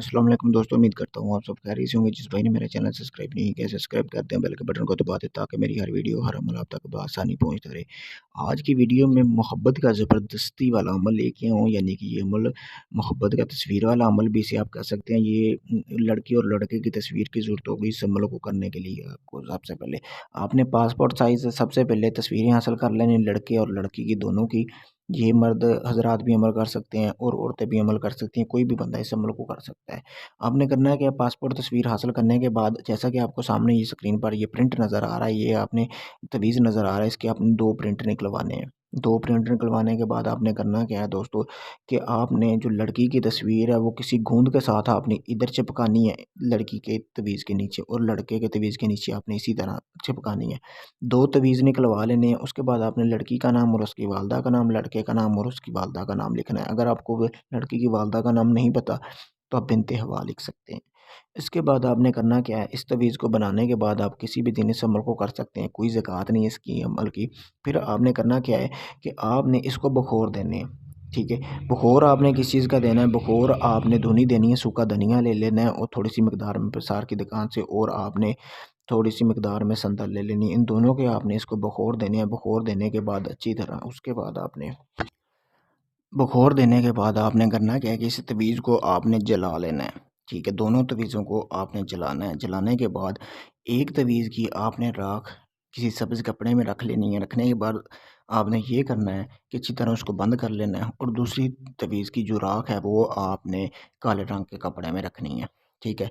अस्सलाम वालेकुम दोस्तों, उम्मीद करता हूँ आप सब खैरियत से होंगे। जिस भाई ने मेरा चैनल सब्सक्राइब नहीं किया, सब्सक्राइब कर दें, बेल के बटन को दबा दें ताकि मेरी हर वीडियो, हर अमल आप तक बआसानी पहुँचता रहे। आज की वीडियो में मोहब्बत का ज़बरदस्ती वाला अमल लेके आया हूँ, यानी कि ये अमल मोहब्बत का तस्वीर वाला अमल भी इसे आप कह सकते हैं। ये लड़की और लड़के की तस्वीर की ज़रूरत होगी इस अमल को करने के लिए। आपको सबसे पहले आपने पासपोर्ट साइज़ सबसे पहले तस्वीरें हासिल कर लेनी, लड़के और लड़की की दोनों की। ये मर्द हज़रात भी अमल कर सकते हैं और औरतें भी अमल कर सकती हैं, कोई भी बंदा इस अमल को कर सकता है। आपने करना है कि पासपोर्ट तस्वीर हासिल करने के बाद जैसा कि आपको सामने ये स्क्रीन पर ये प्रिंट नज़र आ रहा है, ये आपने तवीज़ नज़र आ रहा है, इसके आपने 2 प्रिंट निकलवाने हैं। 2 प्रिंट निकलवाने के बाद आपने करना क्या है दोस्तों, कि आपने जो लड़की की तस्वीर है वो किसी गूँद के साथ आपने इधर चिपकानी है, लड़की के तवीज़ के नीचे, और लड़के के तवीज़ के नीचे आपने इसी तरह चिपकानी है। 2 तवीज़ निकलवा लेने हैं, उसके बाद आपने लड़की का नाम और उसकी वालदा का नाम, लड़के का नाम और उसकी वालदा का नाम लिखना है। अगर आपको वो लड़की की वालदा का नाम नहीं पता तो आप बिनते हवा लिख सकते हैं। इसके बाद आपने करना क्या है, इस तवीज़ को बनाने के बाद आप किसी भी दिन इस अमल को कर सकते हैं, कोई ज़कात नहीं है इसकी अमल की। फिर आपने करना क्या है कि आपने इसको बखोर देने हैं, ठीक है। बखोर आपने किस चीज़ का देना है, बखोर आपने धुनी देनी है, सूखा धनिया ले लेना है और थोड़ी-सी मिकदार में प्रसार की दुकान से, और आपने थोड़ी-सी मिकदार में संदल ले लेनी है। इन दोनों के आपने इसको बखोर देने हैं। बखोर देने के बाद अच्छी तरह उसके बाद आपने बखोर देने के बाद आपने करना क्या है कि इस तवीज़ को आपने जला लेना है, ठीक है। दोनों तवीज़ों को आपने जलाना है। जलाने के बाद एक तवीज़ की आपने राख किसी सब्ज़ कपड़े में रख लेनी है। रखने के बाद आपने ये करना है कि अच्छी तरह उसको बंद कर लेना है, और दूसरी तवीज़ की जो राख है वो आपने काले रंग के कपड़े में रखनी है, ठीक है।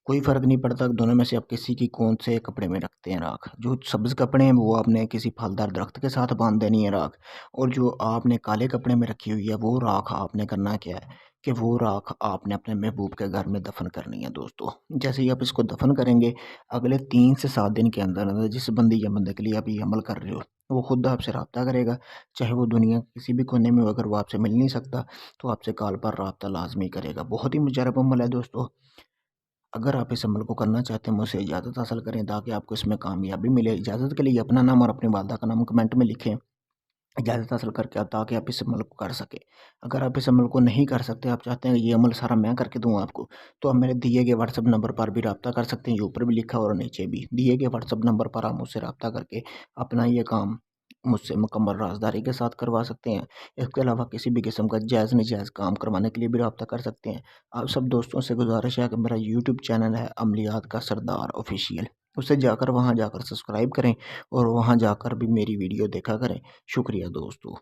कोई फ़र्क नहीं पड़ता दोनों में से आप किसी की कौन से कपड़े में रखते हैं राख। जो सब्ज़ कपड़े हैं वो आपने किसी फलदार दरख्त के साथ बांध देनी है राख, और जो आपने काले कपड़े में रखी हुई है वो राख आपने करना क्या है कि वो राख आपने अपने महबूब के घर में दफन करनी है दोस्तों। जैसे ही आप इसको दफन करेंगे, अगले 3 से 7 दिन के अंदर अंदर जिस बंदी या बंदे के लिए आप ये अमल कर रहे हो वो खुद आपसे रब्ता करेगा। चाहे वो दुनिया के किसी भी कोने में हो, अगर वो आपसे मिल नहीं सकता तो आपसे कॉल पर रब्ता लाजमी करेगा। बहुत ही मुजरब अमल है दोस्तों। अगर आप इस अमल को करना चाहते हैं, मुझसे इजाज़त हासिल करें ताकि आपको इसमें कामयाबी मिले। इजाज़त के लिए अपना नाम और अपनी वालदा का नाम कमेंट में लिखें, इजाज़त हासिल करके ताकि आप इस अमल को कर सकें। अगर आप इस अमल को नहीं कर सकते, आप चाहते हैं ये अमल सारा मैं करके दूँ आपको, तो आप मेरे दिए गए व्हाट्सएप नंबर पर भी रब्ता कर सकते हैं। ये ऊपर भी लिखा है और नीचे भी। दिए गए व्हाट्सएप नंबर पर आप मुझसे रब्ता करके अपना ये काम मुझसे मुकम्मल राज़दारी के साथ करवा सकते हैं। इसके अलावा किसी भी किस्म का जायज़ नाजायज़ काम करवाने के लिए भी रब्ता कर सकते हैं। आप सब दोस्तों से गुज़ारिश है कि मेरा यूट्यूब चैनल है अमलियात का सरदार ऑफ़िशियल, उसे जाकर वहाँ जाकर सब्सक्राइब करें और वहाँ जाकर भी मेरी वीडियो देखा करें। शुक्रिया दोस्तों।